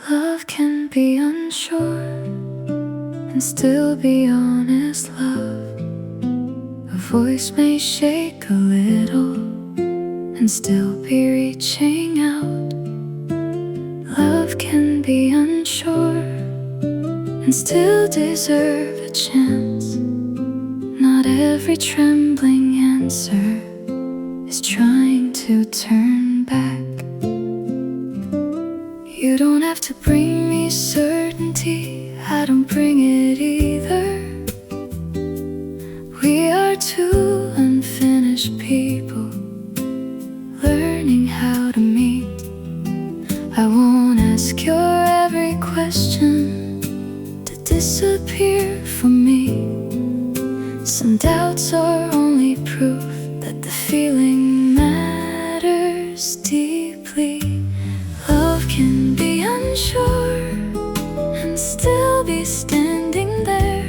Love can be unsure and still be honest love. A voice may shake a little and still be reaching out. Love can be unsure and still deserve a chance. Not every trembling answer is trying to turn back. You don't have to bring me certainty, I don't bring it either. We are two unfinished people learning how to meet. I won't ask your every question to disappear from me. Some doubts are only proof that the feeling matters deeply. Love can be unsure and still be standing there,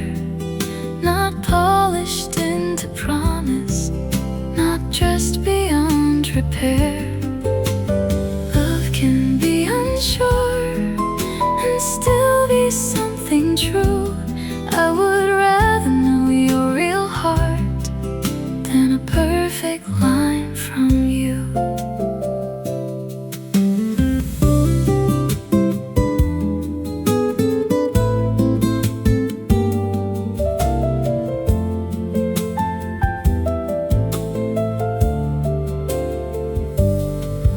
not polished into promise, not just beyond repair. Love can be unsure and still be something true. I would rather know your real heart than a perfect line from you.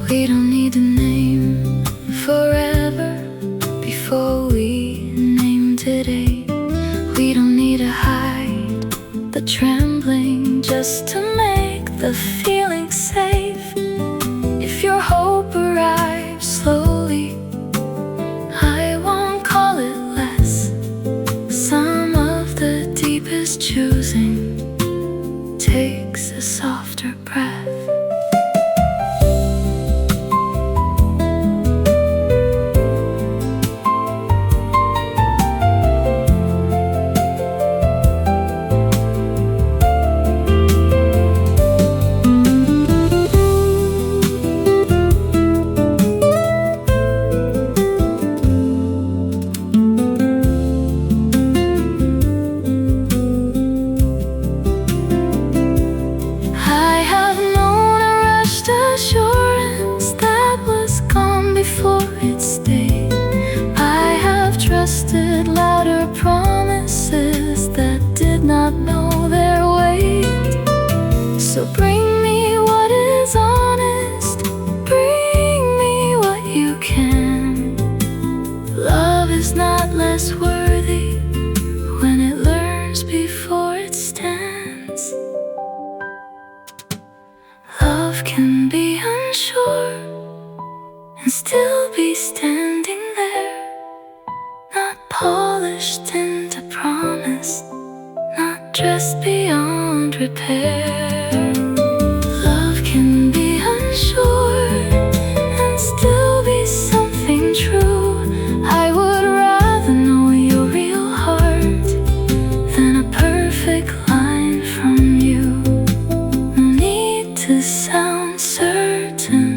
We don't need to name forever before we name today. We don't need to hide the trembling just to make the feeling safe. If your hope arrives slowly, I won't call it less. Some of the deepest choosing takes a softer breath. Louder promises that did not know their weight. So bring me what is honest, bring me what you can. Love is not less worthy when it learns before it stands. Love can be unsure and still be standing there, not polished into promise, not just beyond repair. Love can be unsure and still be something true. I would rather know your real heart than a perfect line from you. No need to sound certain,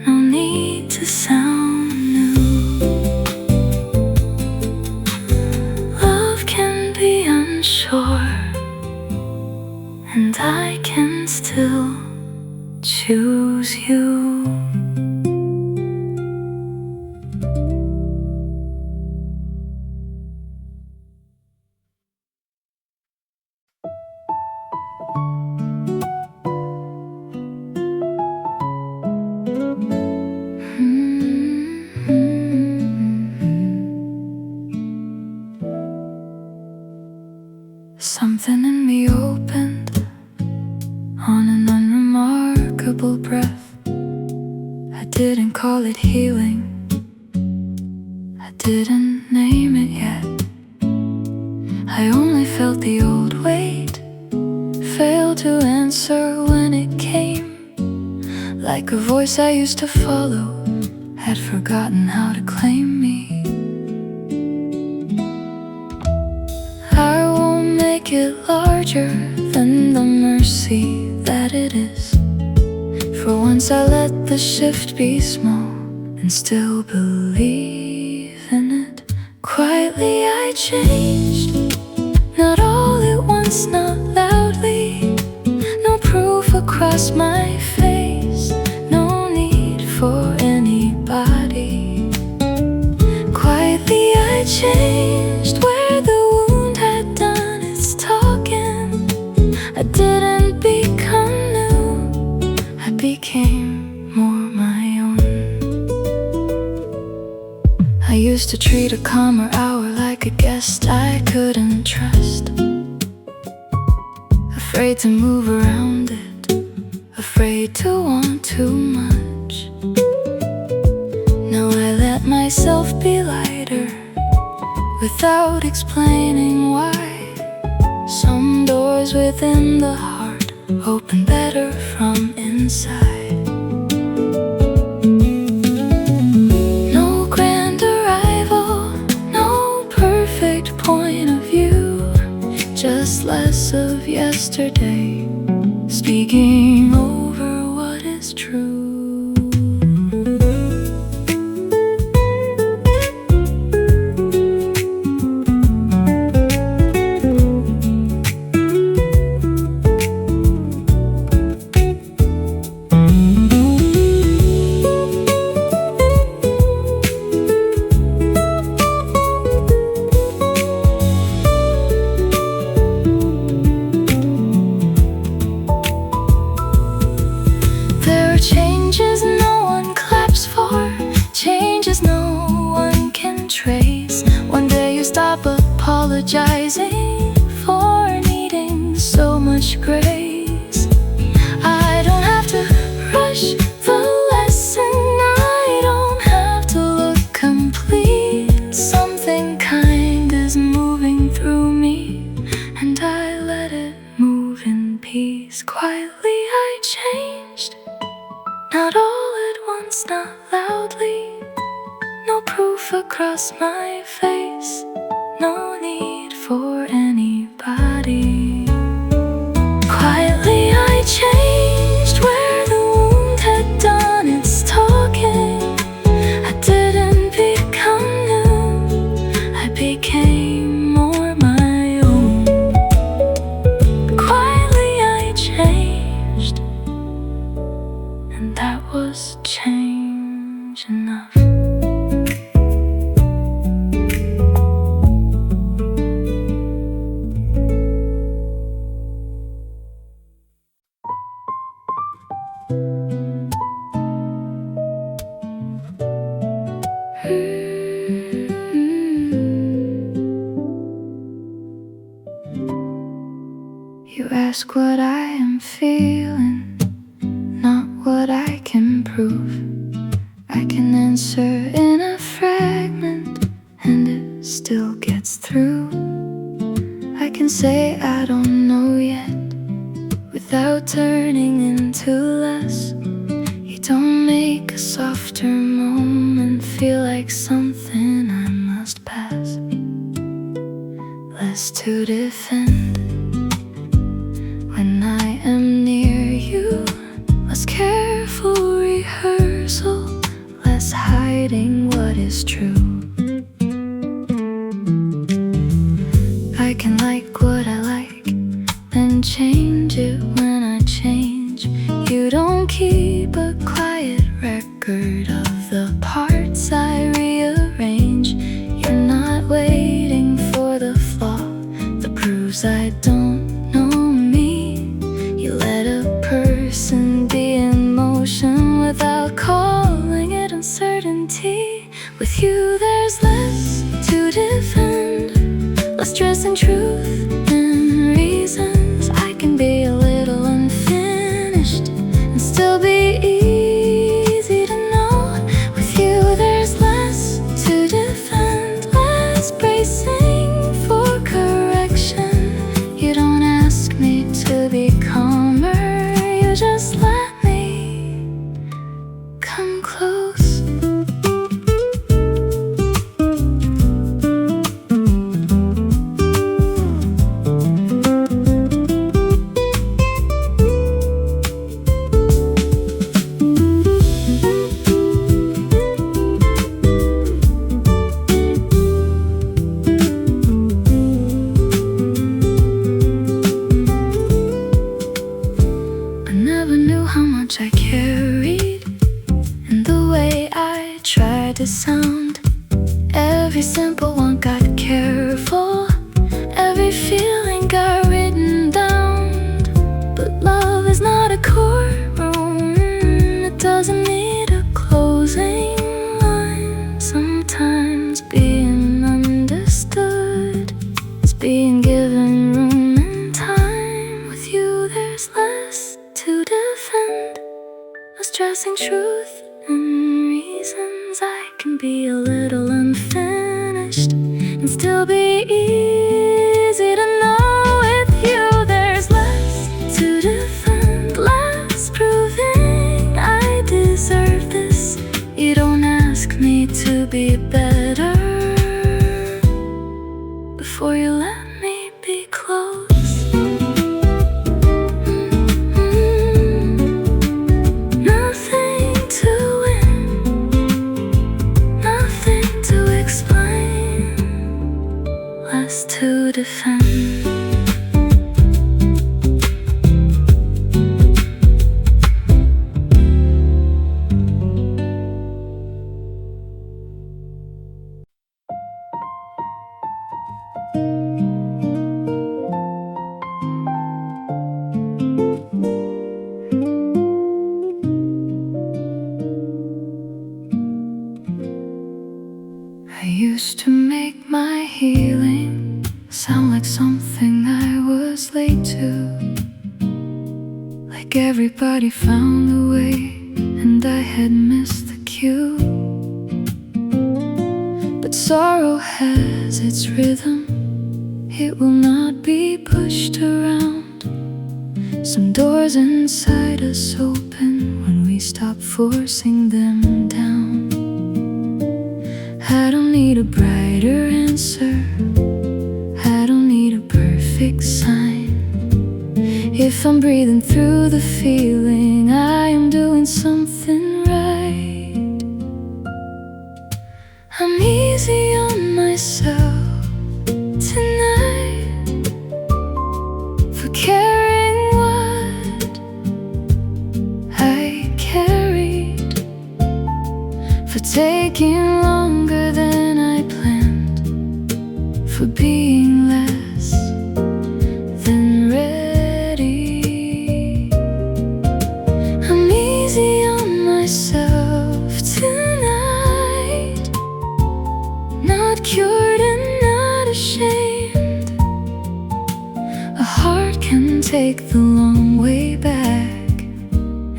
no need to sound new. Sure, and I can still choose you. Something in me opened on an unremarkable breath. I didn't call it healing, I didn't name it yet. I only felt the old weight, failed to answer when it came. Like a voice I used to follow had forgotten how to claim me. I won't make it larger than the mercy that it is. For once I let the shift be small and still believe in it. Quietly I changed, not all at once, not loudly. No proof across my face, no need for anybody. Quietly I changed, where the wound had done its talking. I didn't become new, I became more my own. I used to treat a calmer hour like a guest I couldn't trust. Afraid to move around it, afraid to want too much. Now I let myself be lighter, without explaining why. Some doors within the heart open better from inside. No grand arrival, no perfect point of view, just less of yesterday, speaking over what is true. Apologizing for needing so much grace. I don't have to rush the lesson, I don't have to look complete. Something kind is moving through me, and I let it move in peace. Quietly I changed, not all at once, not loudly. No proof across my face, no need for anybody. Quietly I changed, where the wound had done its talking. I didn't become new, I became more my own. Quietly I changed, and that was change enough. You ask what I am feeling, not what I can prove. I can answer in a fragment, and it still gets through. I can say I don't know yet, without turning into less. You don't make a softer moment feel like something I must pass. Less to defend when I am near you, less careful rehearsal, less hiding what is true. I can like what I like, then change it when I change. You don't keep a quiet record of the parts I rearrange. You're not waiting for the flaw that proves I don't know me. You let a person be in motion without calling it uncertainty. With you there's less to defend, less stress and truth and reasons. I can be a little unfinished and still be easy to know. With you there's less to defend, less bracing for correction. You don't ask me to be calmer, you just let me come close. tried to sound. Every simple one got careful, every feeling got written down. But love is not a courtroom, it doesn't need a closing line. Sometimes being understood is being given room and time. With you there's less to defend, less stressing truth and reasons. I can be a little unfinished and still be easy to know. With you there's less to defend, less proving I deserve this. You don't ask me to be better before you let me be close. Nothing to win, nothing to explain, less to defend. I used to make my healing sound like something I was late to, like everybody found a way and I had missed the cue. But sorrow has its rhythm, it will not be pushed around. Some doors inside us open when we stop forcing them down. I don't need a brighter answer, I don't need a perfect sign. If I'm breathing through the feeling, I am doing something right. I'm easy on myself tonight for carrying what I carried, for taking longer than I planned, for being less than ready. I'm easy on myself tonight, not cured and not ashamed. A heart can take the long way back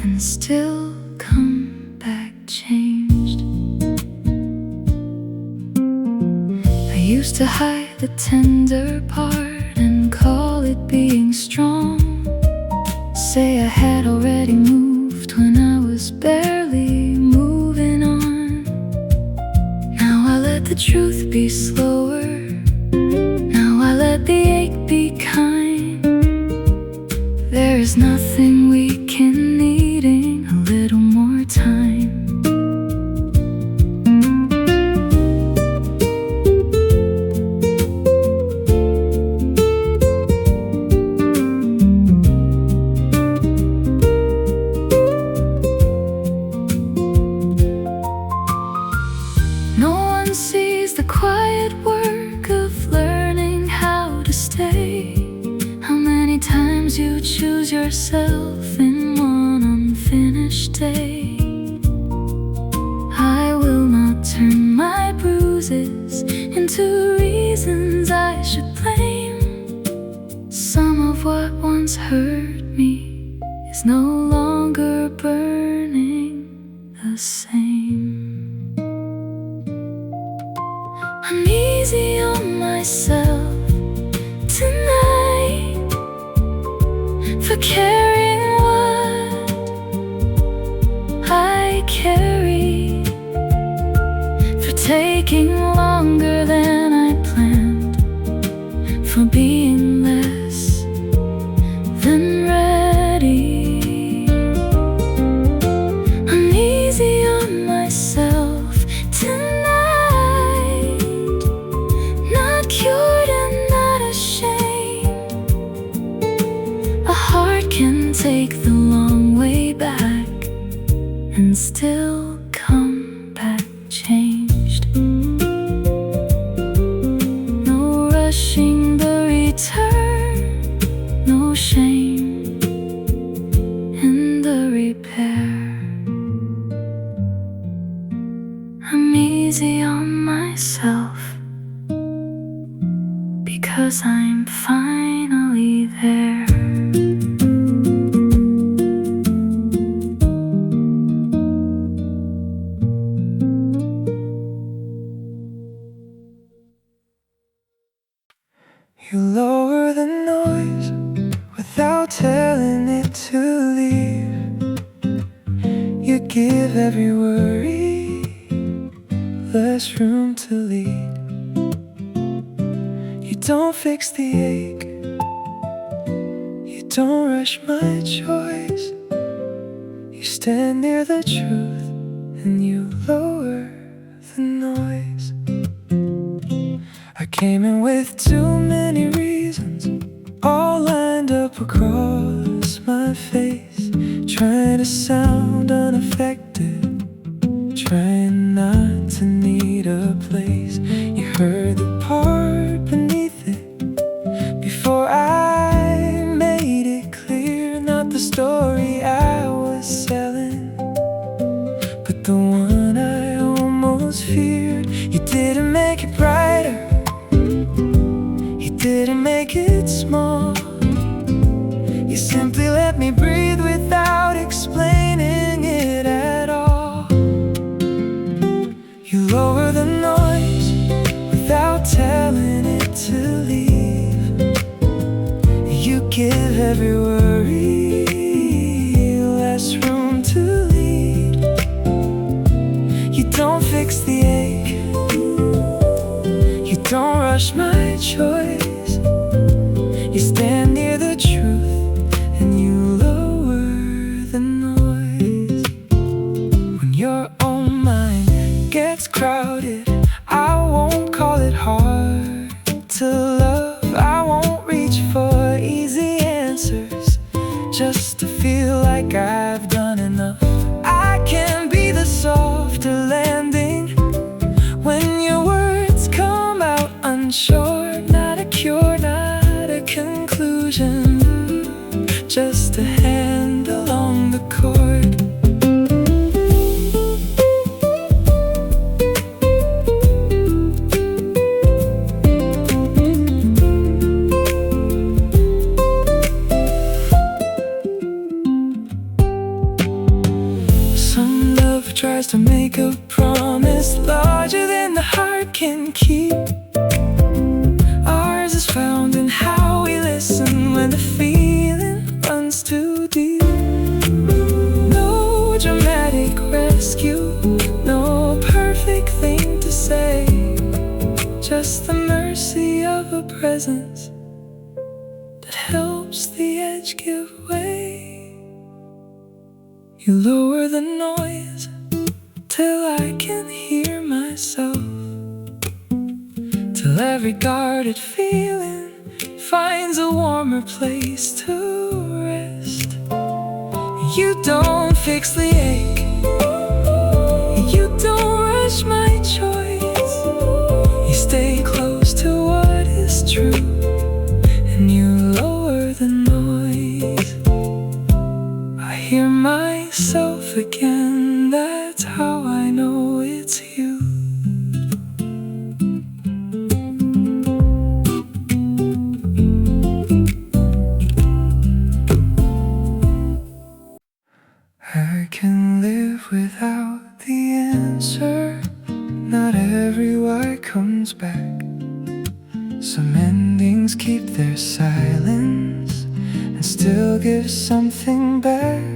and still come back changed. I used to hide the tender part and call it being strong. Say I had already moved when I was barely moving on. Now I let the truth be slower, now I let the ache be kind. There is nothing weak in needing a little more time. No one sees the quiet work of learning how to stay. How many times you choose yourself in one unfinished day. I will not turn my bruises into reasons I should blame. Some of what once hurt me is no longer burning the same. I'm easy on myself tonight for carrying what I carry, for taking longer than I planned, for being less than ready. I'm easy on myself tonight, not cured and not ashamed. A heart can take the long way back and still come back changed. easy on myself, because I'm finally there. You lower the noise without telling it to leave. You give every worry less room to lead. You don't fix the ache, you don't rush my choice. You stand near the truth and you lower the noise. I came in with too many reasons, all lined up across my face, trying to sound unaffected, trying not to need a place. You heard the part beneath it before I made it clear. Not the story I was selling, but the one I almost feared. You didn't make it brighter, didn't make it small. You simply let me breathe without explaining it at all. You lower the noise without telling it to leave. You give every worry less room to lead. You don't fix the ache, you don't rush my choice. You stand near the truth and you lower the noise. When your own mind gets crowded, I won't call it hard to love. I won't reach for easy answers just to feel like I've done enough. I can be the softer landing when your words come out unsure. Not a cure, not conclusion, just a hand along the cord. Some love tries to make a promise larger than the heart can keep. Ours is found in how we listen when the feeling runs too deep. No dramatic rescue, no perfect thing to say, just the mercy of a presence that helps the edge give way. You lower the noise till I can hear myself, till every guarded feeling finds a warmer place to rest. You don't fix the ache, you don't rush my choice. You stay close to what is true and you lower the noise. I hear myself again, that's how I know it's you. I can live without the answer. Not every why comes back. Some endings keep their silence and still give something back.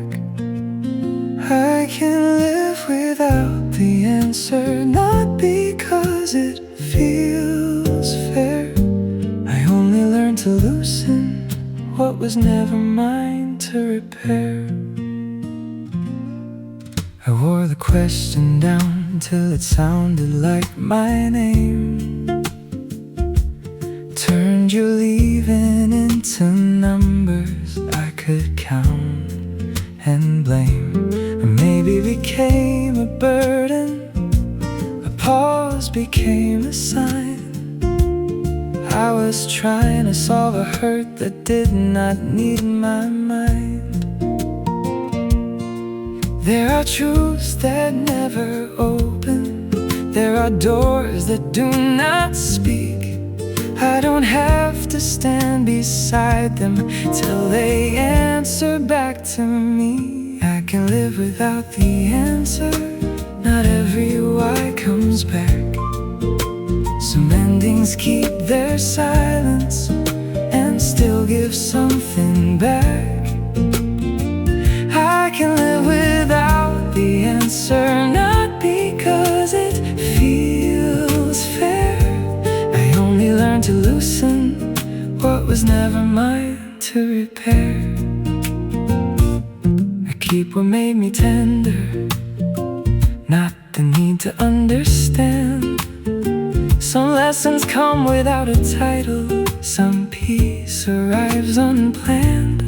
I can live without the answer, not because it feels fair. I only learned to loosen what was never mine to repair. I wore the question down till it sounded like my name. Turned your leaving into numbers I could count and blame. Or maybe became a burden, a pause became a sign. I was trying to solve a hurt that did not need my mind. There are truths that never open, there are are doors that do not speak. I don't have to stand beside them till they answer back to me. I can live without the answer. Not every why comes back. Some endings keep their silence and still give something back. I can live without the answer, not because it feels fair. I only learned to loosen what was never mine to repair. I keep what made me tender, not the need to understand. Some lessons come without a title, some peace arrives unplanned.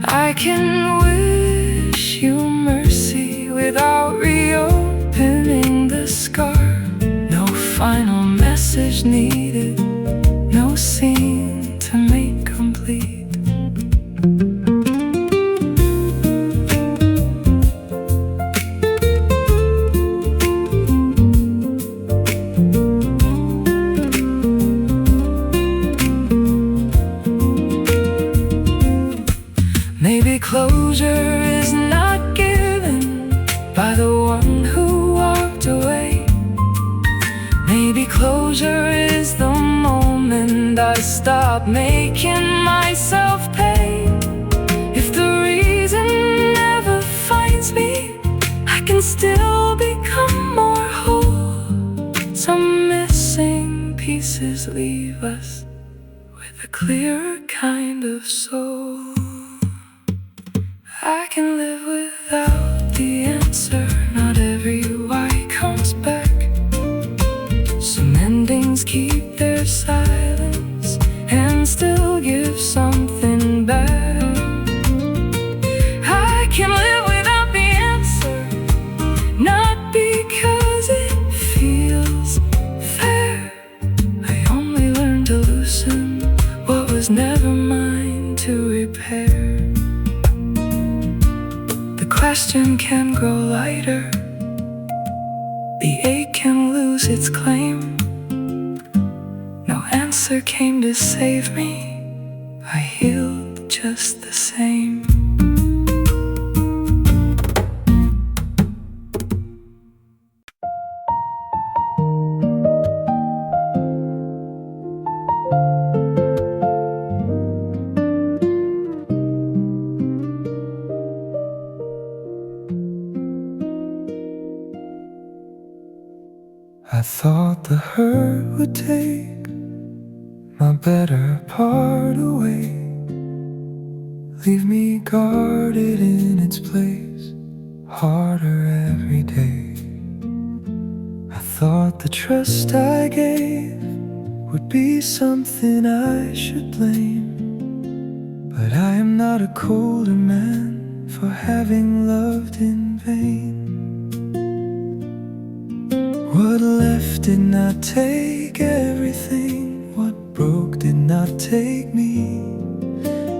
I can wish you mercy without reopening the scar. No final message needed, no scene to make complete. Maybe closure is not given by the one who walked away. Maybe closure is the moment I stop making myself pay. If the reason never finds me, I can still become more whole. Some missing pieces leave us with a clearer kind of soul. I can live without the answer. Not every why comes back. Some endings keep their silence and still give something back. I can live without the answer, not because it feels fair. I only learned to loosen what was never mine to repair. Question can grow lighter, the ache can lose its claim. No answer came to save me, I healed just the same. I thought the hurt would take my better part away, leave me guarded in its place, harder every day. I thought the trust I gave would be something I should blame, but I am not a colder man for having loved in vain. What left did not take everything, what broke did not take me.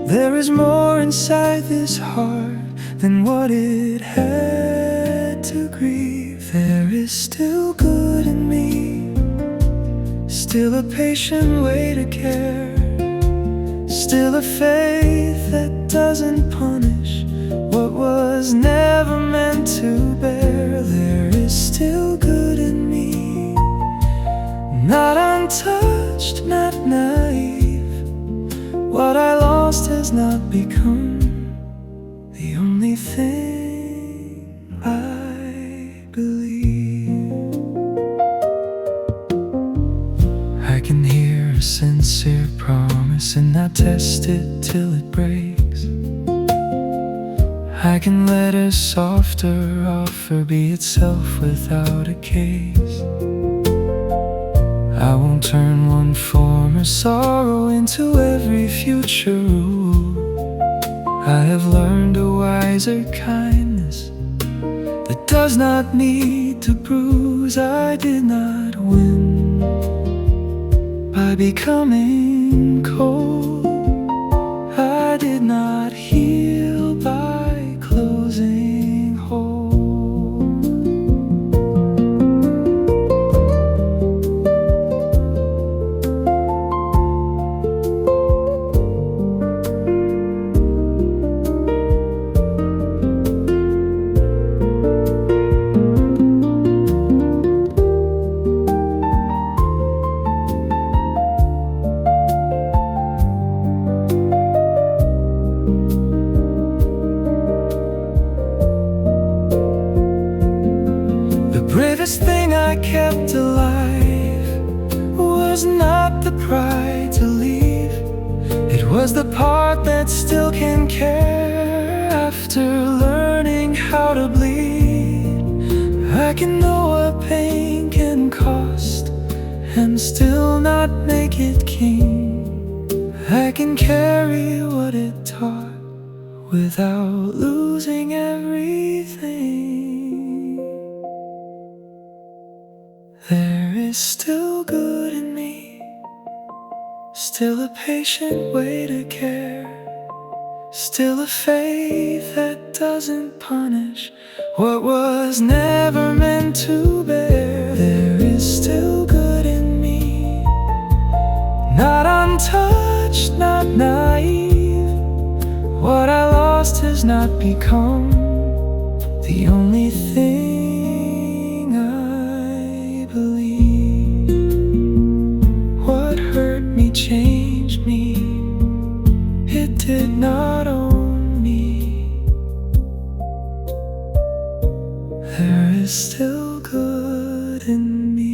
There is more inside this heart than what it had to grieve. There is still good in me, still a patient way to care, still a faith that doesn't punish what was never meant to bear. There is still good in me, not untouched, not naive. What I lost has not become the only thing I believe. I can hear a sincere promise and not test it till it breaks. I can let a softer offer be itself without a case. I won't turn one former sorrow into every future rule. I have learned a wiser kindness that does not need to bruise. I did not win by becoming cold. I did not heal by closing whole. bravest thing I kept alive was not the pride to leave. It was the part that still can care after learning how to bleed. I can know what pain can cost and still not make it king. I can carry what it taught without losing everything. There is still good in me, still a patient way to care, still a faith that doesn't punish what was never meant to bear. There is still good in me, not untouched, not naive. What I lost has not become the only thing I believe. What hurt me changed me, it did not own me. There is still good in me.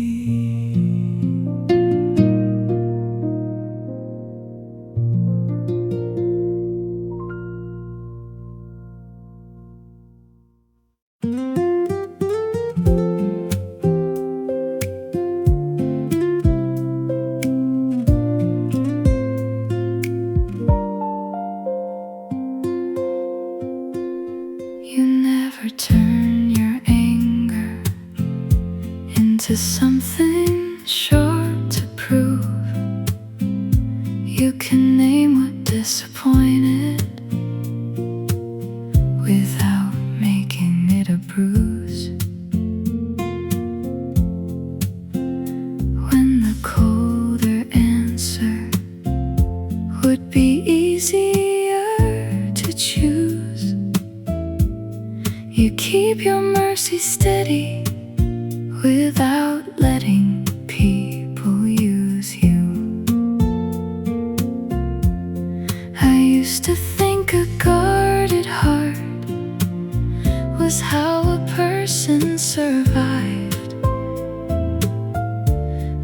Turn your anger into something sure to prove. You can name what disappointed without making it a bruise. When the colder answer would be easier to choose, you keep your mercy steady without letting people use you. I used to think a guarded heart was how a person survived.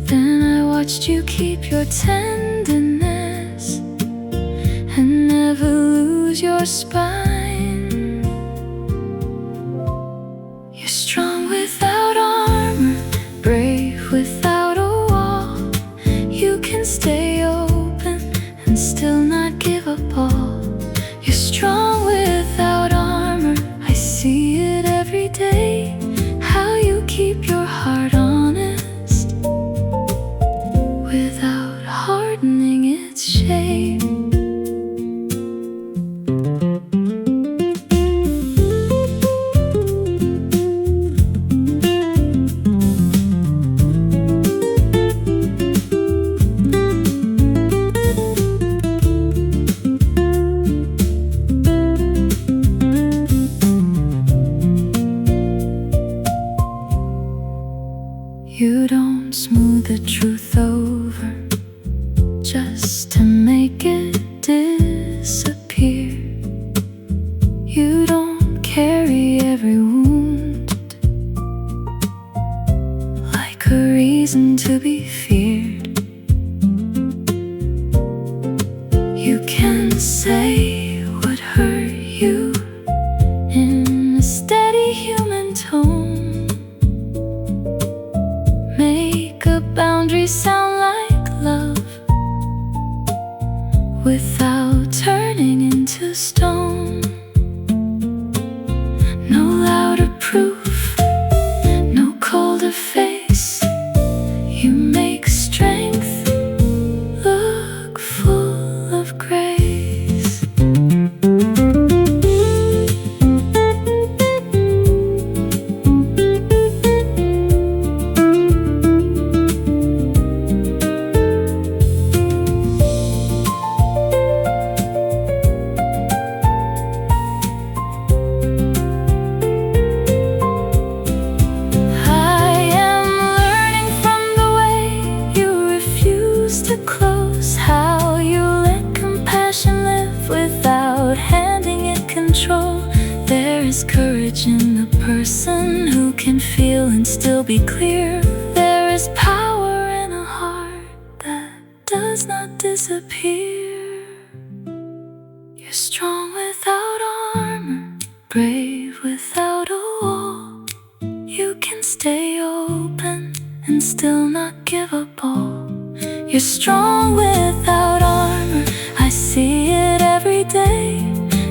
Then I watched you keep your tenderness and never lose your spine. Strong without armor, brave without a wall. You can stay open and still not give up all. You're strong without armor, I see it every day. How you keep your heart honest without hardening its shape. You don't smooth the truth over just to make it disappear. You don't carry every wound like a reason to be feared. You can say what hurt you in a steady human tone. Make a boundary sound like love without turning into stone. No louder proof, no colder face. You make strength look full of grace. can still be clear. There is power in a heart that does not disappear. You're strong without armor, brave without a wall. You can stay open and still not give up all. You're strong without armor, I see it every day.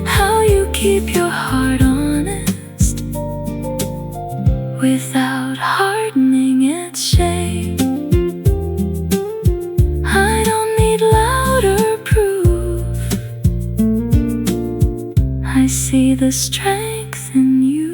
How you keep your heart honest without hardening its shape. I don't need louder proof, I see the strength in you.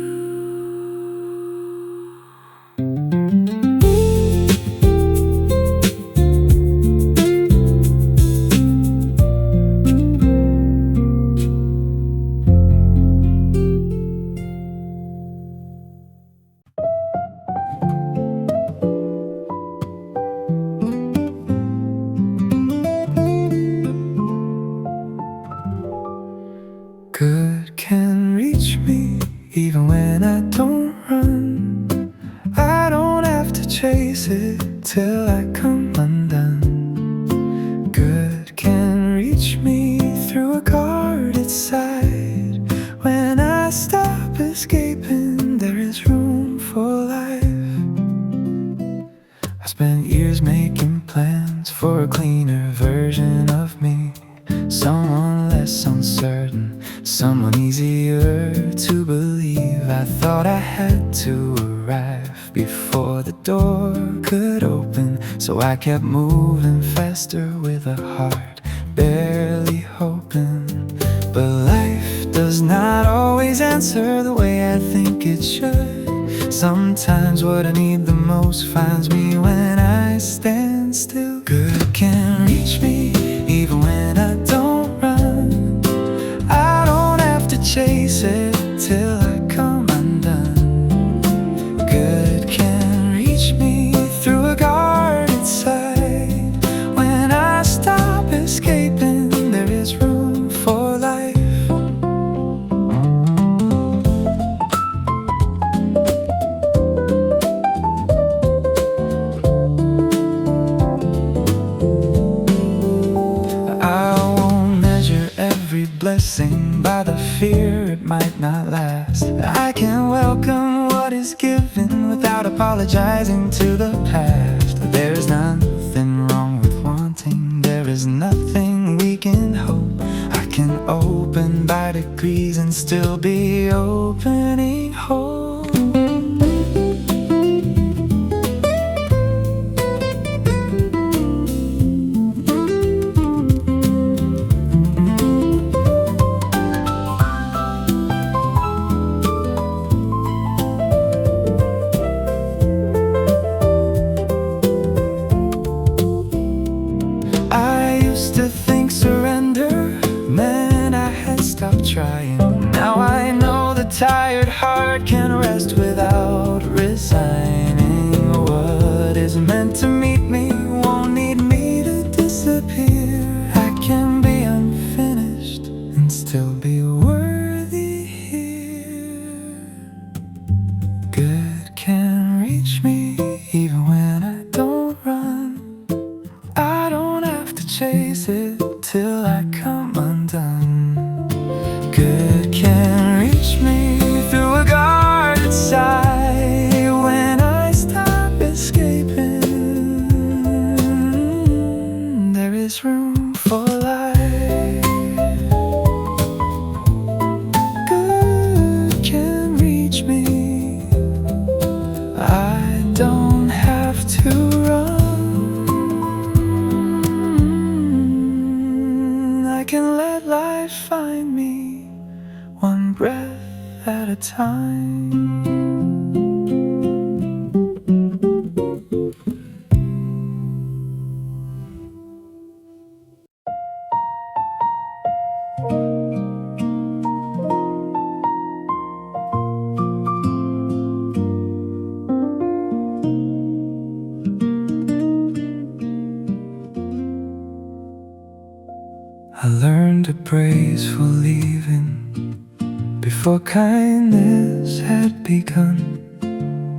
Good can reach me even when I don't run. I don't have to chase it till I come undone. Good can reach me through a guarded side. When I stop escaping, there is room for life. I spent years making plans for a cleaner version of me. Someone less uncertain, someone easier to believe. I thought I had to arrive before the door could open, so I kept moving faster with a heart barely hoping. But life does not always answer the way I think it should. Sometimes what I need the most finds me when I stand still. Good can reach me even when I don't run. I don't have to chase it till I come undone. Good can reach me through a guarded side. When I stop escaping, there is room for life. Blessing by the fear it might not last. I can welcome what is given without apologizing to the past. There is nothing wrong with wanting, there is nothing we can hope. I can open by degrees and still be opening hope. Now I know the tired heart can rest without resigning. What is meant to meet me won't need me to disappear. I can be unfinished and still be worthy here. Good can reach me even when I don't run. I don't have to chase it till I come undone. Good can reach me through a guarded side. When I stop escaping, there is room for life. Good can reach me, I don't have to run. I can let life find me one breath at a time. I learned to praise for leaving before kindness had begun.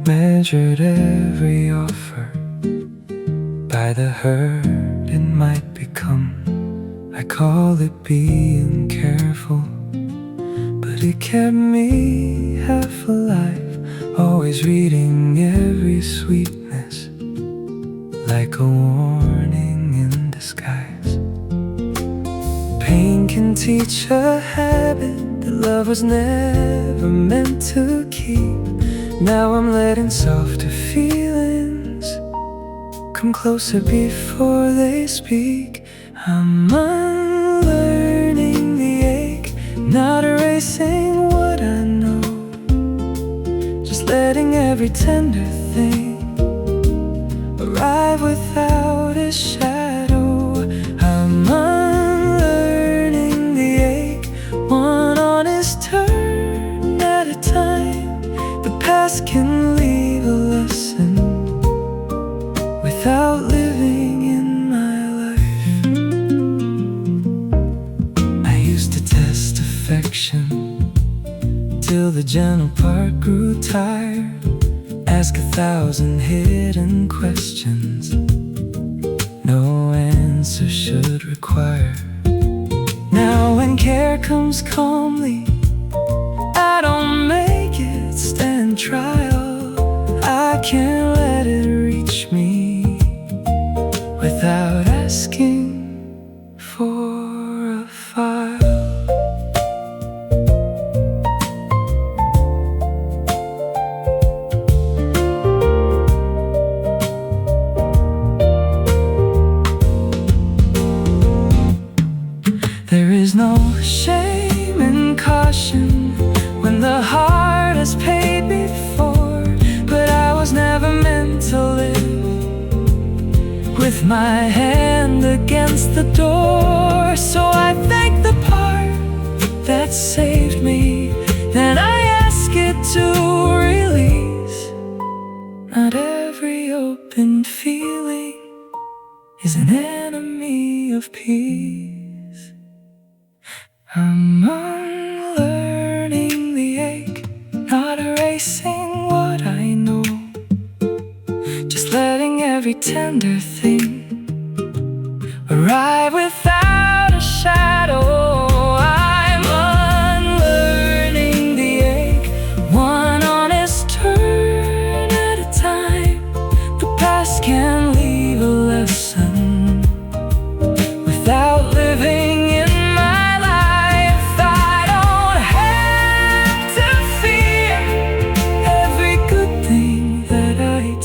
measured every offer by the hurt it might become. I call it being careful, but it kept me half alive, always reading every sweetness like a warning in disguise. Pain can teach a habit that love was never meant to keep. Now I'm letting softer feelings come closer before they speak. I'm unlearning the ache, not erasing what I know, just letting every tender thing arrive without a shadow. I'm unlearning the ache, one honest turn at a time. The past can leave a lesson without living in my life. I used to test affection till the gentle part grew tired. Ask 1,000 hidden questions no answer should require. Now when care comes calmly, I don't make it stand trial. I can't let it reach me without asking for a file. There is no shame in caution when the heart has paid before, but I was never meant to live with my hand against the door. So I thank the part that saved me, then I ask it to release. Not every open feeling is an enemy of peace. I'm unlearning the ache, not erasing what I know, just letting every tender thing arrive without a shadow. I'm unlearning the ache, one honest turn at a time. The past can leave a lesson without living in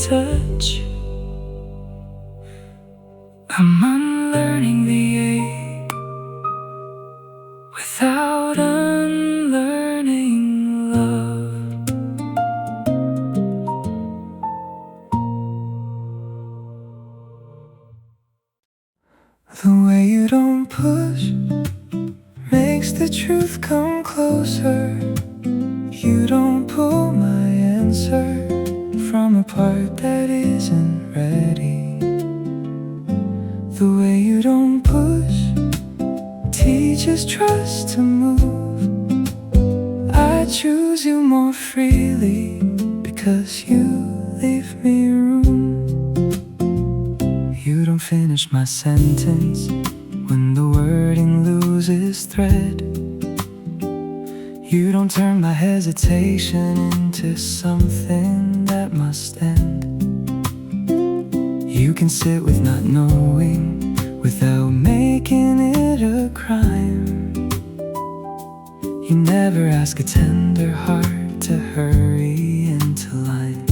touch. I'm unlearning the ache without unlearning love. The way you don't push makes the truth come closer. You don't pull my answer from a part that isn't ready. The way you don't push teaches trust to move. I choose you more freely because you leave me room. You don't finish my sentence when the wording loses thread. You don't turn my hesitation into something that must end. You can sit with not knowing without making it a crime. You never ask a tender heart to hurry into line.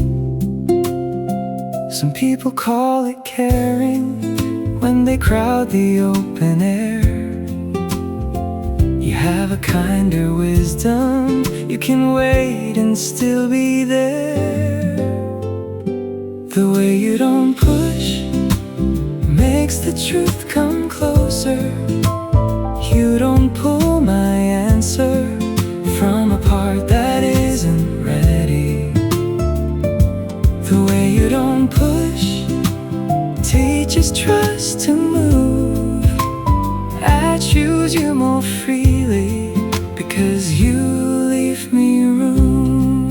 Some people call it caring when they crowd the open air. You have a kinder wisdom, you can wait and still be there. The way you don't push makes the truth come closer. You don't pull my answer from a part that isn't ready. The way you don't push teaches trust to move. I choose you more freely because you leave me room.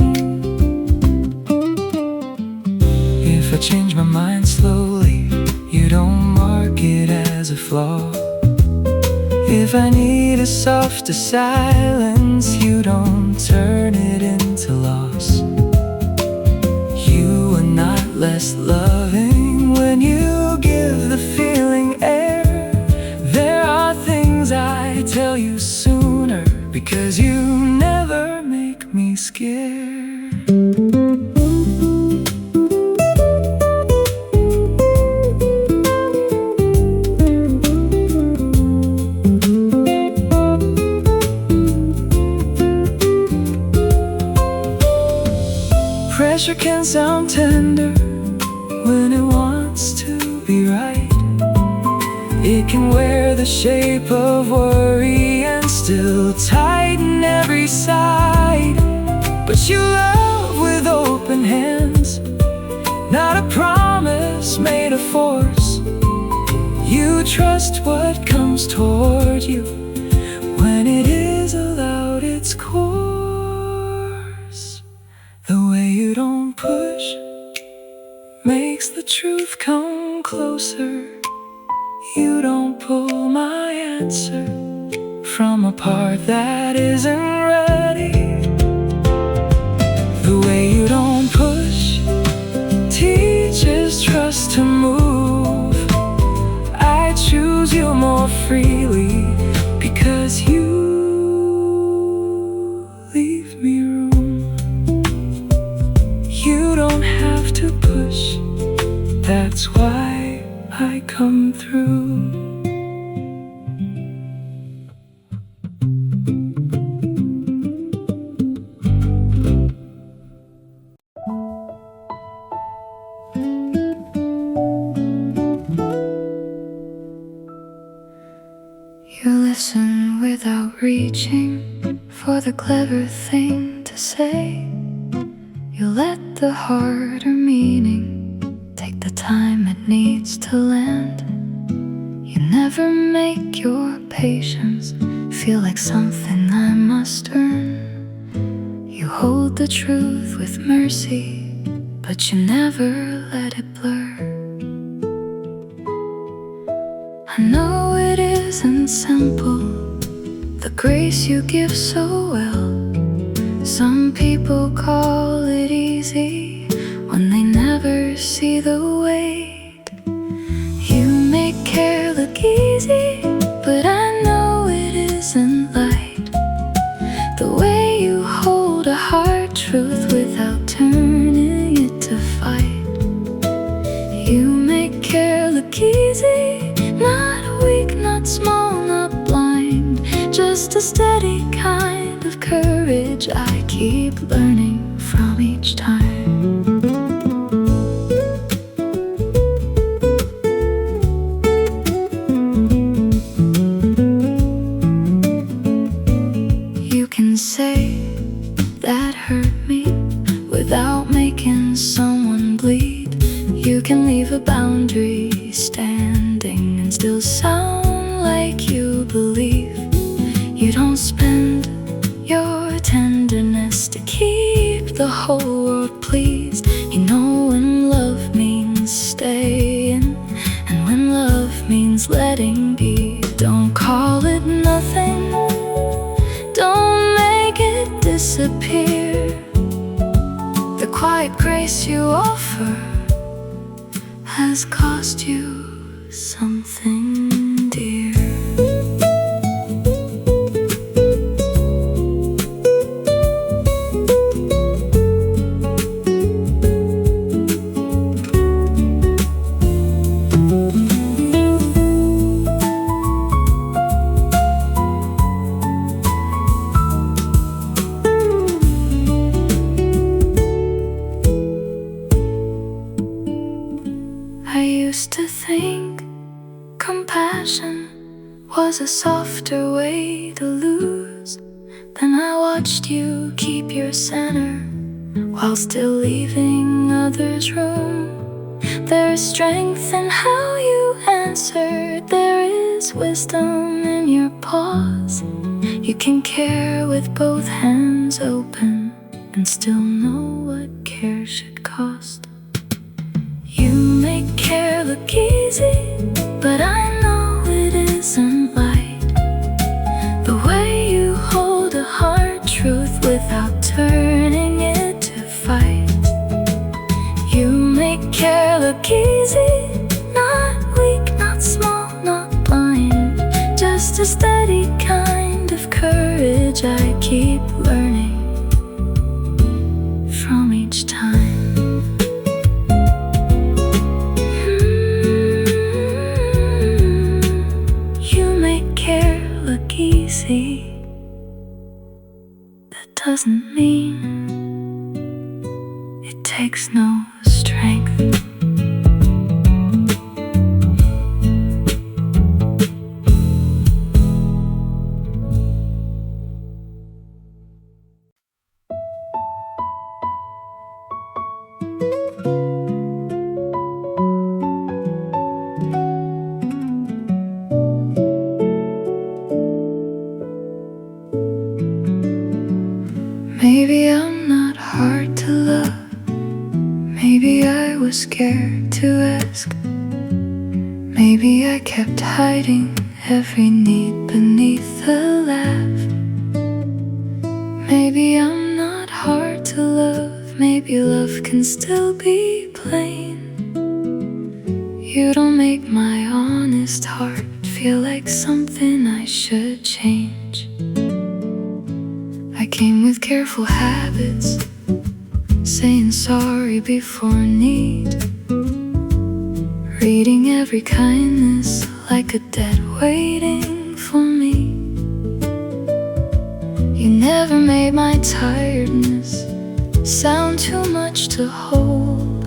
change my mind slowly. You don't mark it as a flaw. If I need a softer silence, you don't turn it into loss. You are not less loving when you give the feeling air. There are things I tell you sooner, because you never make me scared. Pressure can sound tender when it wants to be right. It can wear the shape of worry and still tighten every side. But you love with open hands, not a promise made of force. You trust what comes toward you when it is allowed its course. The way you don't push makes the truth come closer. You don't pull my answer from a part that isn't ready. The way you don't push teaches trust to move. I choose you more freely because you leave me room. You don't have to push, that's why I come through. You listen without reaching for the clever thing to say. You let the harder meaning take the time it needs to land. You never make your patience feel like something I must earn. You hold the truth with mercy, but you never let it blur. I know it isn't simple, the grace you give so well. Some people call it easy when they never see the weight. You make care look easy, but I know it isn't light. The way you hold a hard truth without turning it to fight. You make care look easy, not weak, not small, not blind. Just a steady kind of courage I keep learning from each time. You can say that hurt me without making someone bleed. You can leave a boundary standing and still sound like you believe. You don't spend your tenderness to keep the whole world pleased. You know when love means staying and when love means letting be. Don't call it nothing, don't make it disappear. The quiet grace you offer has cost you something dear. I used to think compassion was a softer way to lose. Then I watched you keep your center while still leaving others room. There is strength in how you answered. There is wisdom in your pause. You can care with both hands open and still know what care should cost. look easy, but I know it isn't light. The way you hold a hard truth without turning it to fight. You make care look easy, not weak, not small, not blind. Just a steady kind of courage I keep learning from each time. You make care look easy. That doesn't mean it takes no strength. Maybe I'm not hard to love. Maybe I was scared to ask. Maybe I kept hiding every need beneath the laugh. Maybe I'm not hard to love. Maybe love can still be plain. You don't make my honest heart feel like something I should change. I came with careful habits, saying sorry before need, reading every kindness like a debt waiting for me. You never made my tiredness sound too much to hold.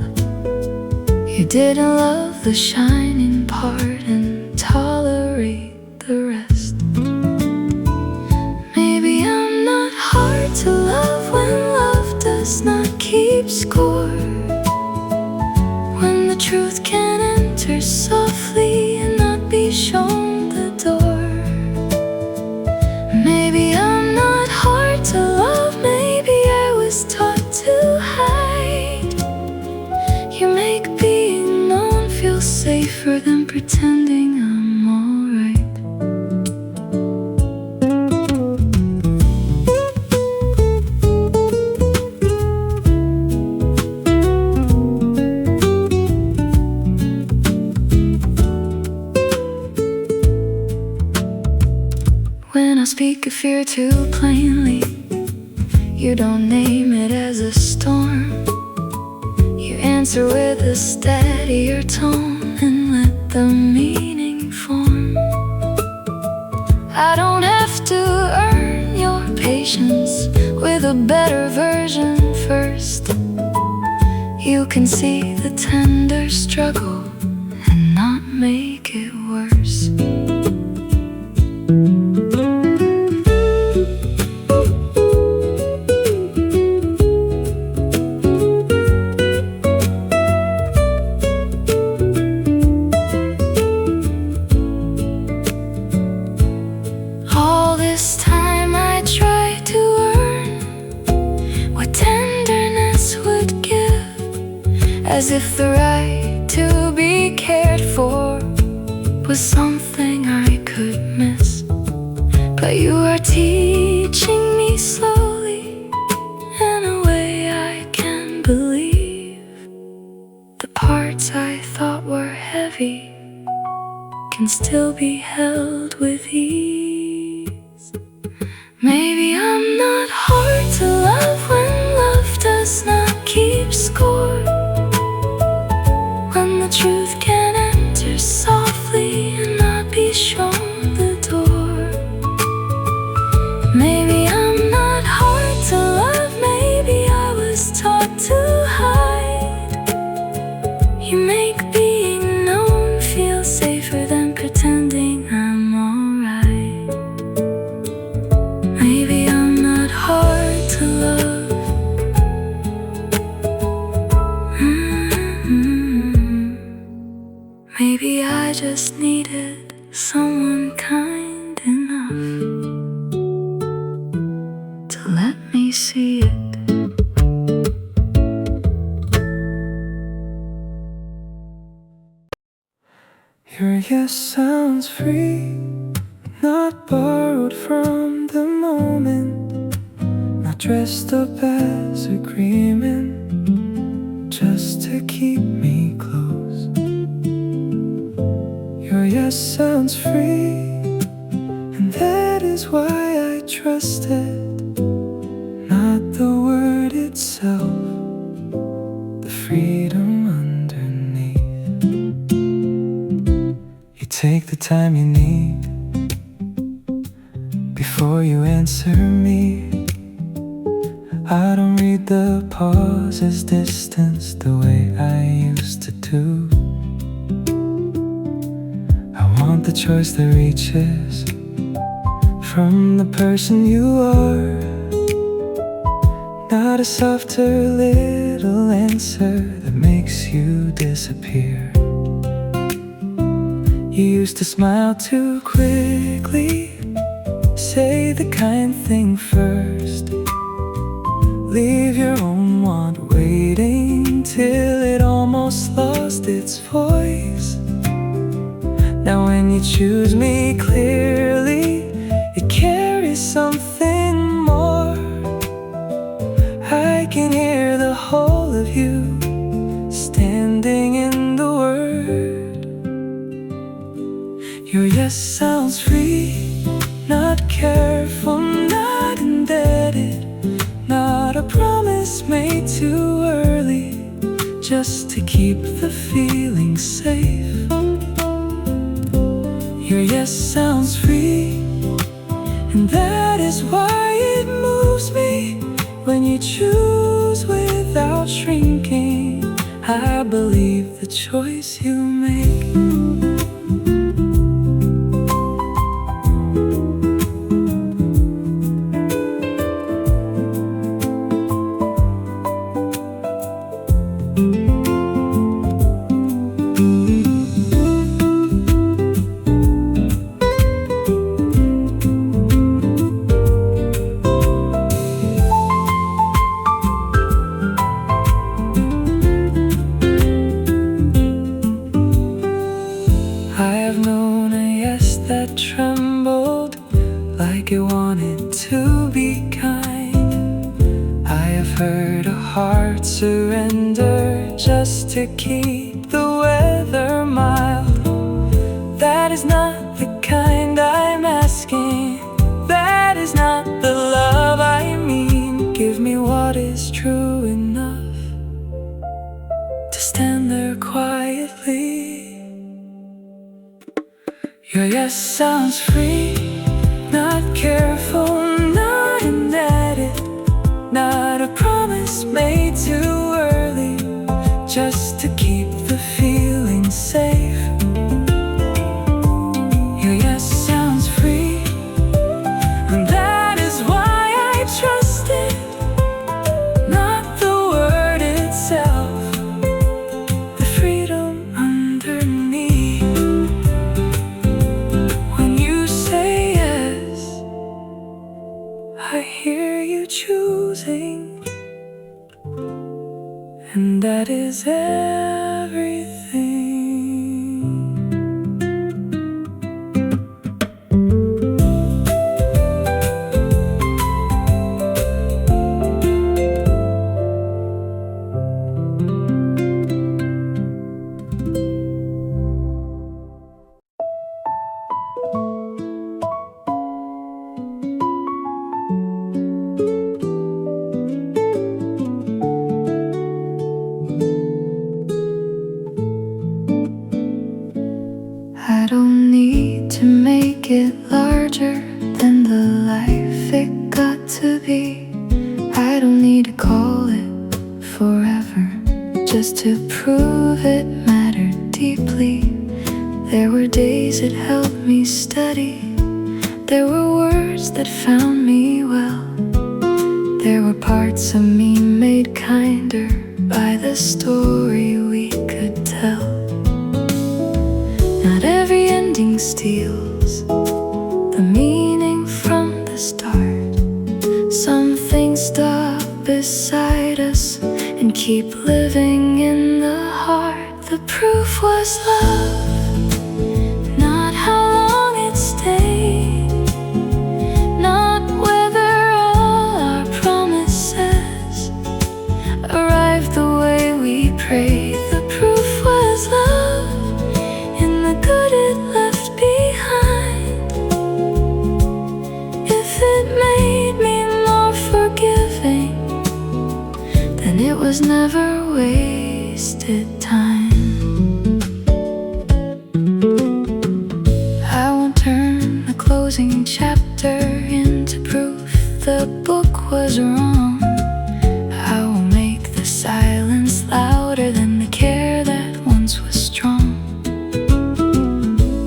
You didn't love the shining part and tolerate the rest. Maybe I'm not hard to love when love does not keep score, when the truth can enter softly and not be shown the door. Maybe I'm not hard to love. Maybe I was taught to hide. You make being known feel safer than pretending I'm alright. When I speak of fear too plainly, you don't name it as a storm. You answer with a steadier tone and let the meaning form. I don't have to earn your patience with a better version first. You can see the tender struggle and not make it worse. All this time I tried to earn what tenderness would give, as if the right to be cared for was something I could miss. But you are teaching me slowly in a way I can believe. The parts I thought were heavy can still be held with ease. Maybe I'm not hard to love when love does not keep score, when the truth can enter softly and not be shown the door. Maybe I'm not hard to love. Maybe I was taught to hide. You make being known feel safer than pretending I'm alright. Maybe I'm not hard to love. Maybe I just needed someone kind enough to let me see it. Your yes sounds free, not borrowed from the moment, not dressed up as agreement, just to keep me close. Your yes sounds free, and that is why I trust it, not the word itself, the freedom underneath. You take the time you need before you answer me. I don't read the pauses distanced the way I used to do. I want the choice that reaches from the person you are, not a softer little answer that makes you disappear. You used to smile too quickly, say the kind thing first, leave your own want waiting till it almost lost its voice. Now when you choose me clearly, it carries something more. I can hear the whole of you standing in the word. Your yes sounds free, not careful, not indebted, not a promise made too early, just to keep the feeling safe. Your yes sounds free, and that is why it moves me when you choose without shrinking. I believe the choice you make. Like it wanted to be kind. I have heard a heart surrender just to keep the weather mild. That is not the kind I'm asking, that is not the love I mean. Give me what is true enough to stand there quietly. Your yes sounds free, not careful, not indebted, not a promise made too early, just to keep the feeling safe. Your yes sounds free, and that is why I trust it, not the word itself, the freedom underneath. When you say yes, I hear you choosing, and that is everything. I don't need to make it larger than the life it got to be. I don't need to call it forever just to prove it mattered deeply. There were days it helped me study, there were words that found me well, there were parts of me made kinder by the story we could tell. Not every ending steals the meaning from the start. Some things stop beside us and keep living in the heart. The proof was love The proof was love in the good it left behind. If it made me more forgiving, then it was never wasted time. I won't turn the closing chapter into proof the book was wrong. I will make the silence louder than the care that once was strong.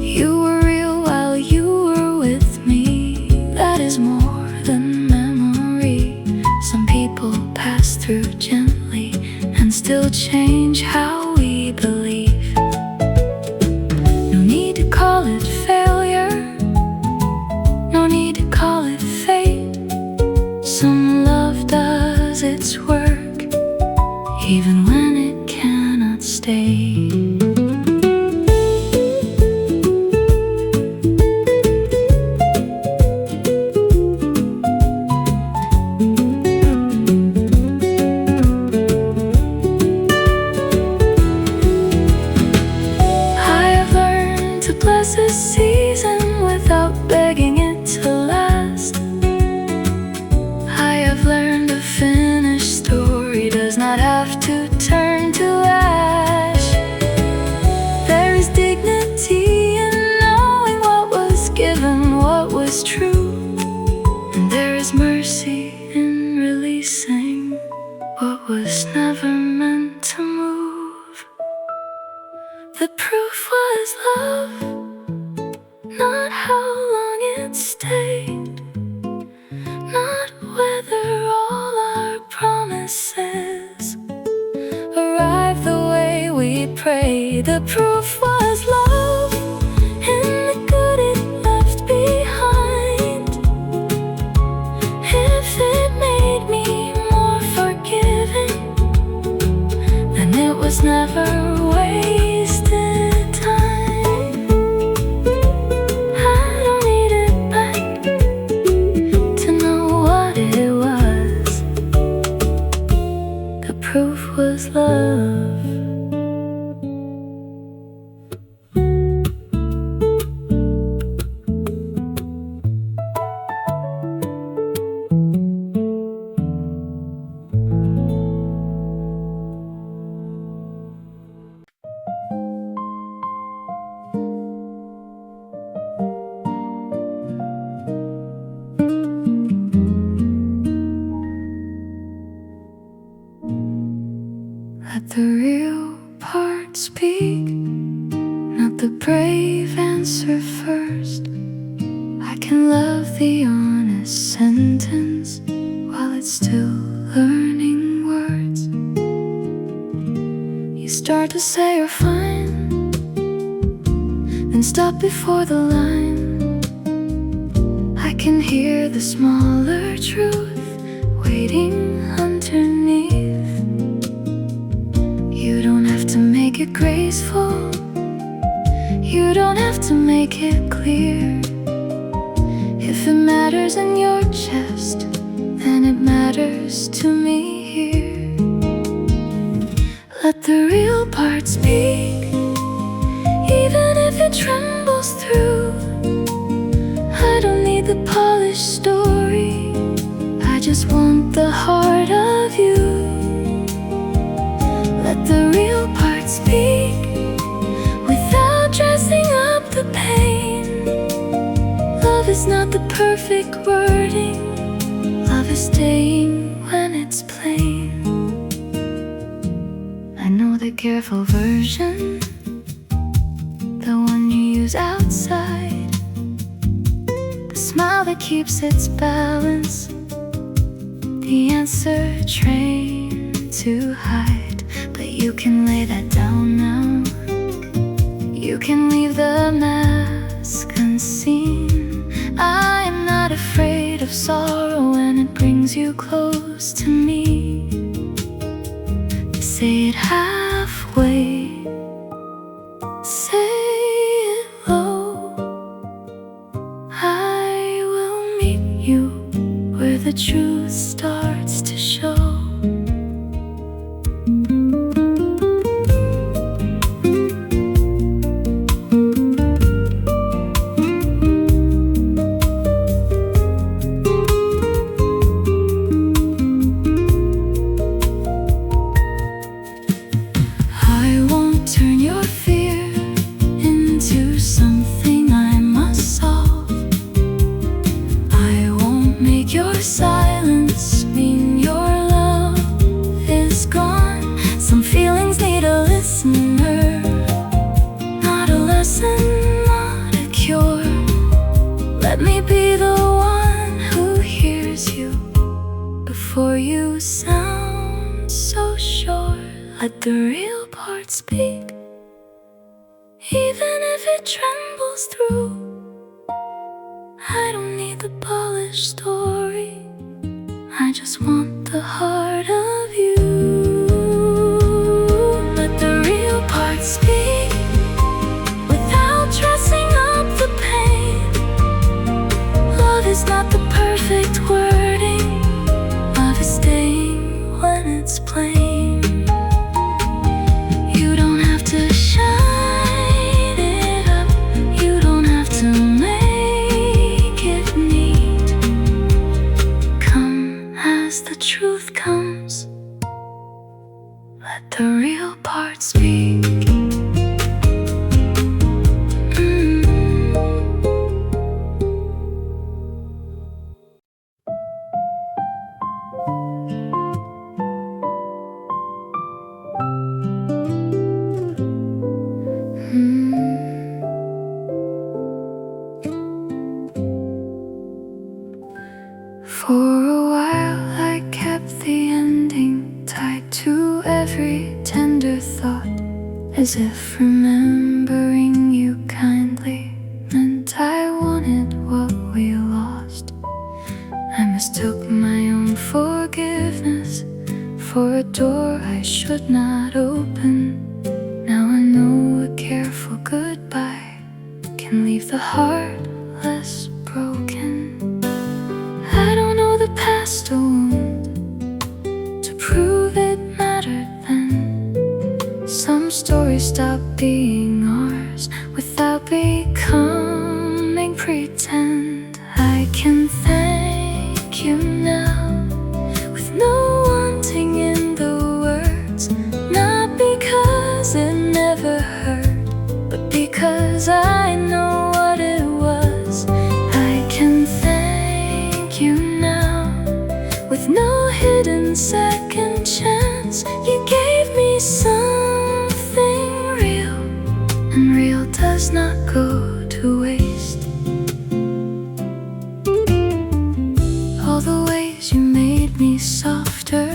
You were real while you were with me. That is more than memory. Some people pass through gently and still change how we believe. No need to call it failure, no need to call it fate. Some love does its work even when it cannot stay. This season without begging it to last. I have learned a finished story does not have to turn to ash. There is dignity in knowing what was given, what was true, and there is mercy in releasing what was never meant to move. The proof was love, not how long it stayed, not whether all our promises arrived the way we prayed. The proof was love in the good it left behind. If it made me more forgiving, then it was never wasted. Proof was love. Let the real part speak, not the brave answer first. I can love the honest sentence while it's still learning words. You start to say you're fine, then stop before the line. I can hear the smaller truth waiting underneath. You don't have to make it graceful, you don't have to make it clear. If it matters in your chest, then it matters to me here. Let the real part speak, even if it trembles through. I don't need the polished story, I just want the heart of you. Let the real part speak, without dressing up the pain. Love is not the perfect wording, love is staying when it's plain. I know the careful version, the one you use outside, the smile that keeps its balance, the answer trained to hide. But you can lay that down now, you can leave the mask unseen. I am not afraid of sorrow when it brings you close to me. Say it halfway, say it low. I will meet you where the truth starts to show. Let the real part speak, even if it trembles through. I don't need the polished story, I just want the heart of you. Let the real part speak, without dressing up the pain. Love is not the perfect wording, love is staying when it's plain. You don't have to shine it up, you don't have to make it neat. Come as the truth comes, let the real part speak. For a while I kept the ending tied to every tender thought, as if remembering you kindly meant I wanted what we lost. I mistook my own forgiveness for a door I should not open. Now I know a careful goodbye can leave the heart less broken. I don't know the past a wound to prove it mattered then. Some stories stop being ours without becoming pretend. I can thank you now with no wanting in the words, not because it never hurt, but because I know what it was. I can thank you now with no hidden second chance. You gave me something real, and real does not go to waste. All the ways you made me softer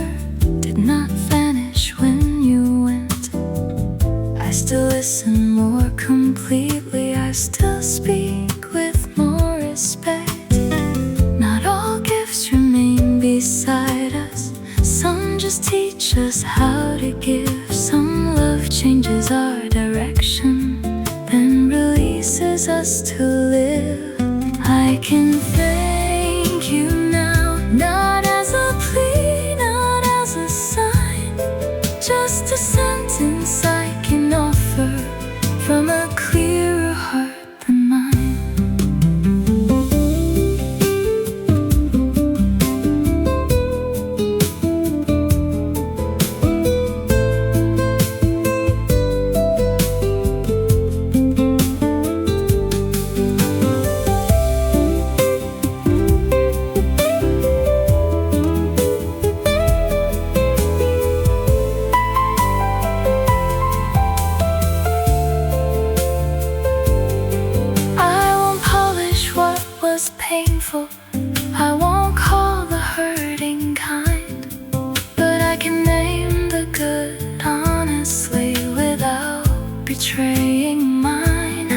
did not vanish when you went. I still listen more completely, I still speak with more respect. Not all gifts remain beside us, some just teach us how to give. Some love changes our direction, then releases us to live. I can thank you now, not as a plea, not as a sign, just a sentence I can offer from a clearer heart than mine. Painful, I won't call the hurting kind, but I can name the good honestly without betraying mine.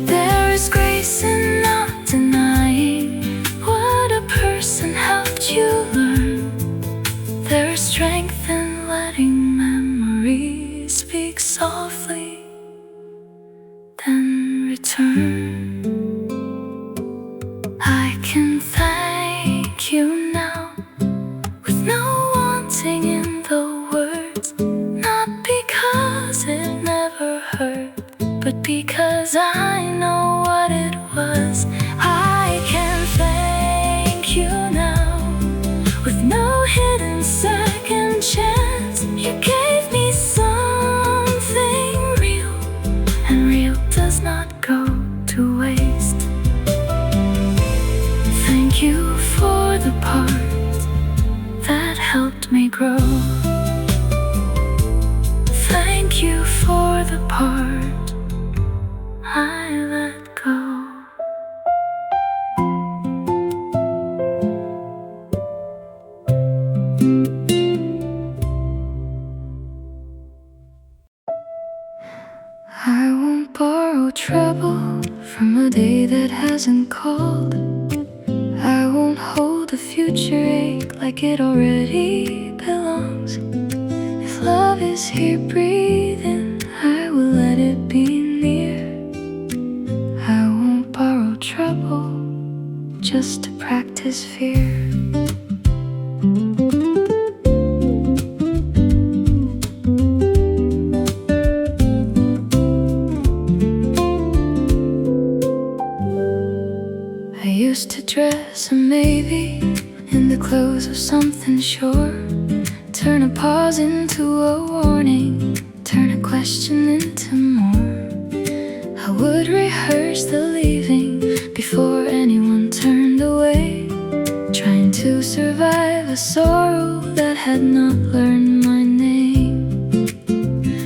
There is grace in not denying what a person helped you learn. There is strength in letting memories speak softly, then return. I can thank you now with no wanting in the words, not because it never hurt, but because I know what it was. I can thank you now with no hidden second chance. You gave me something real, and real does not go to waste. Thank you for the part that helped me grow. Thank you for the part I let go. I won't borrow trouble from a day that hasn't called. I won't hold the future ache like it already belongs. If love is here breathing, I will let it be near. I won't borrow trouble just to practice fear. I used to dress a maybe in the clothes of something sure. Turn a pause into a warning, turn a question into more. I would rehearse the leaving before anyone turned away, trying to survive a sorrow that had not learned my name.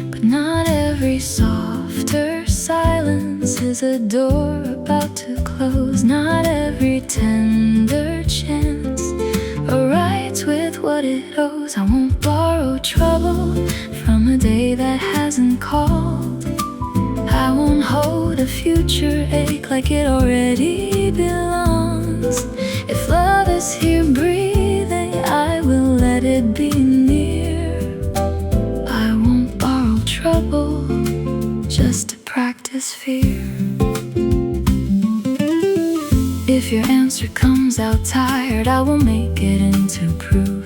But not every softer silence is a door about to close. Not every tender chance arrives with what it owes. I won't borrow trouble from a day that hasn't called. I won't hold a future ache like it already belongs. If love is here breathing, I will let it be near. I won't borrow trouble just to practice fear. If your answer comes out tired, I will make it into proof.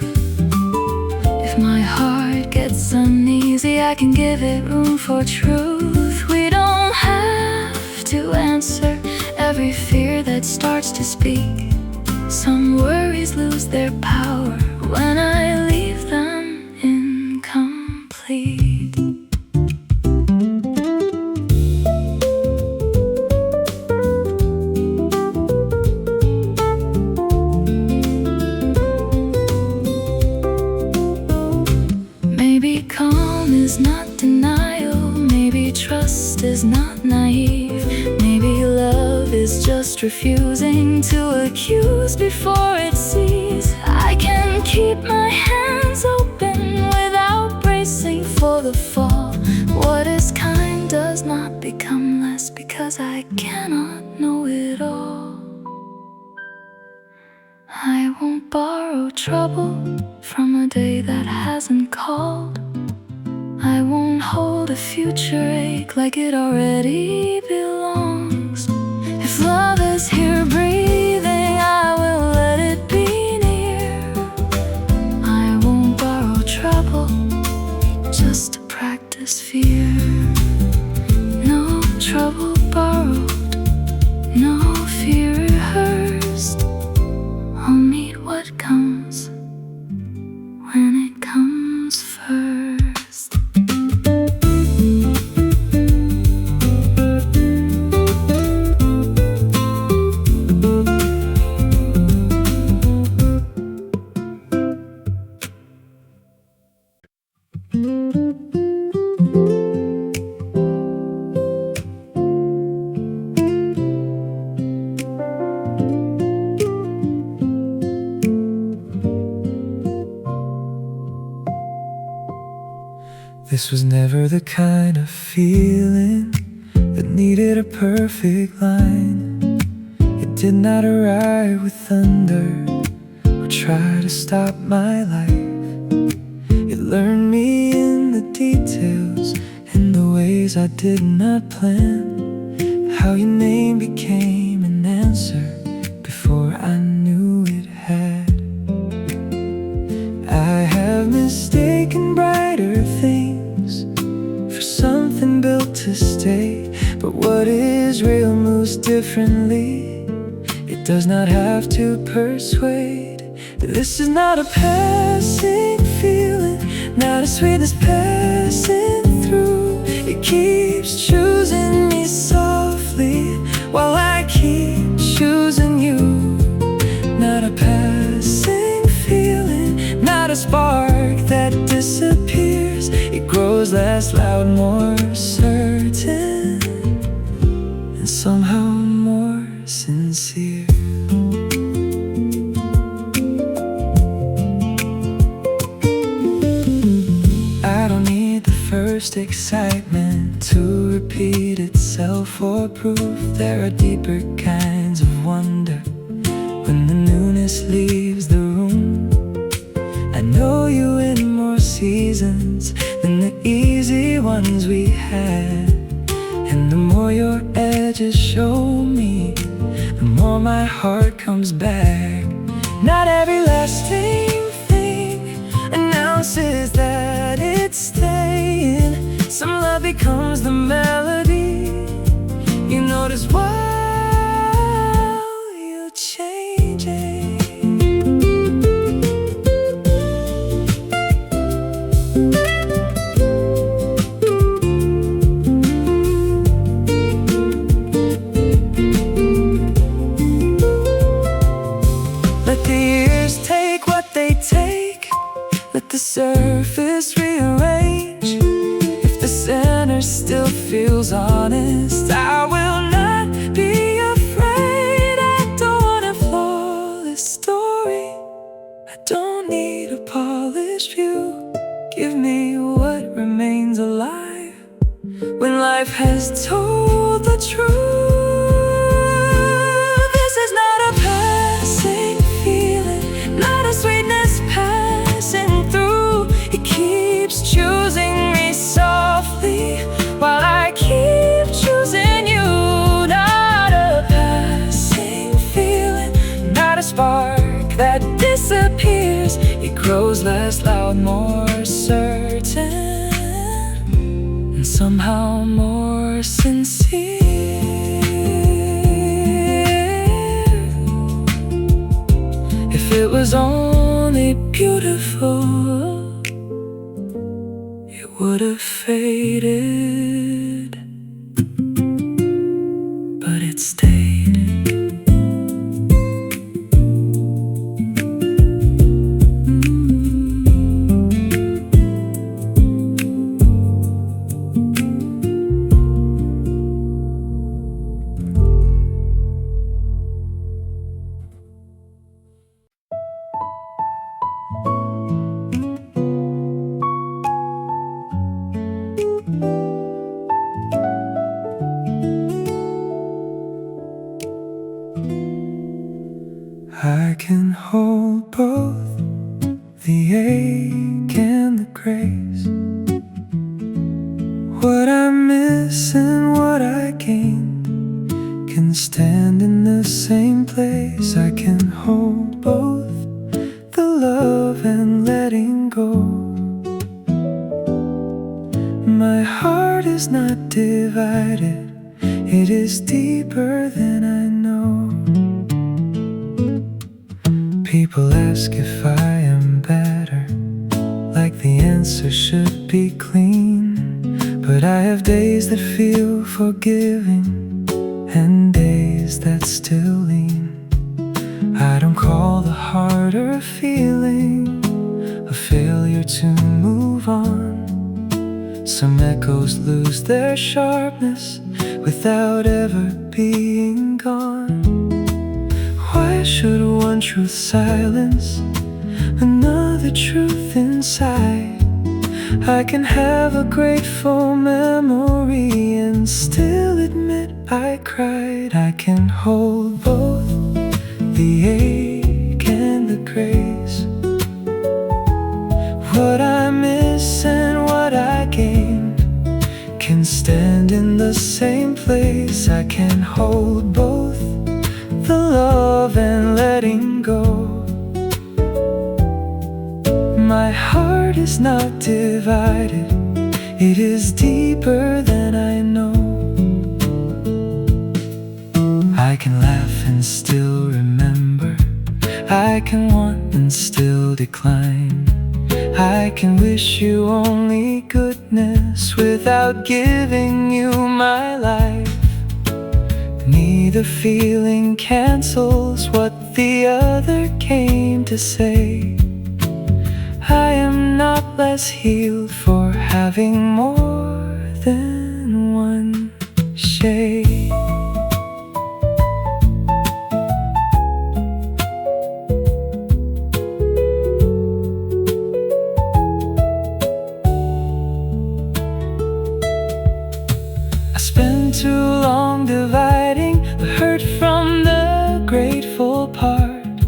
If my heart gets uneasy, I can give it room for truth. We don't have to answer every fear that starts to speak. Some worries lose their power when I leave them incomplete. Maybe calm is not denial, maybe trust is not naive, maybe love is just refusing to accuse before it sees. I can keep my hands open without bracing for the fall. What is kind does not become less because I cannot know it all. I won't borrow trouble from a day that hasn't called. I won't hold a future ache like it already belongs. If love is here breathing, I will let it be near. I won't borrow trouble just to practice fear. No trouble borrowed, no fear rehearsed. I'll meet what comes when it comes first. This was never the kind of feeling that needed a perfect line. It did not arrive with thunder or try to stop my life. It learned me in the details and the ways I did not plan. How your name became an answer before I knew it had. I have mistaken brighter things for something built to stay, but what is real moves differently. It does not have to persuade. This is not a passing feeling, not a sweetness passing through. It keeps choosing me softly while I keep choosing you. Not a passing feeling, not a spark that disappears. It grows less loud, more certain, and somehow more sincere. I don't need the first excitement to repeat itself for proof. There are deeper kinds of wonder when the newness leaves the room. I know you in more seasons than the easy ones we had, and the more your edges show me, the more my heart comes back. Not every lasting thing announces that it's staying. Some love becomes the melody you notice while you're changing. Let the years take what they take. Let the surface rearrange. If the center still feels honest, I will not be afraid. I don't want a flawless story. I don't need a polished view. Give me what remains alive when life has told the truth. This is not a passing feeling, not a sweetness passing through. It keeps choosing me softly while I keep choosing you. Not a passing feeling, not a spark that disappears. It grows less loud, more certain, and somehow more sincere. If it was only beautiful, it would have faded, but it stayed. I can hold both the ache and the grace. What I miss and what I gain can stand in the same place. I can hold both the love and letting go. My heart is not divided, it is deeper than I know. People ask if I am better, like the answer should be clean. But I have days that feel forgiving and days that still lean. I don't call the harder feeling a failure to move on. Some echoes lose their sharpness without ever being gone. Why should one truth silence another truth inside? I can have a grateful memory and still admit I cried. I can hold both the ache and the grace. What I miss and what I gained can stand in the same place. I can hold both the love and letting go. My heart is not divided, it is deeper than I know. I can laugh and still remember, I can want and still decline. I can wish you only goodness without giving you my life. Neither feeling cancels what the other came to say. I am not less healed for having more than one shade. wrong dividing the hurt from the grateful part,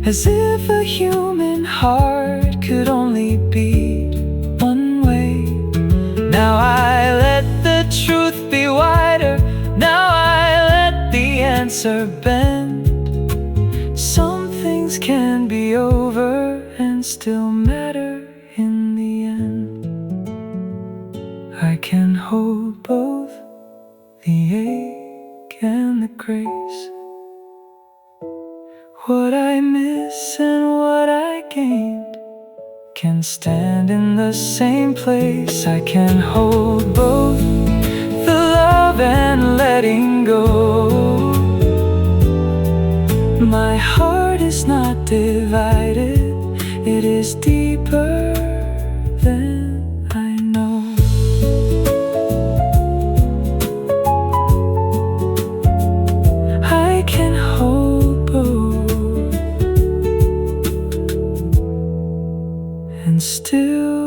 as if a human heart could only beat one way. Now I let the truth be wider, now I let the answer bend. Some things can be over and still matter in the end. I can hold both the ache and the grace, what I miss and what I gained can stand in the same place. I can hold both the love and letting go. My heart is not divided, it is deeper than I know. I can hold both and still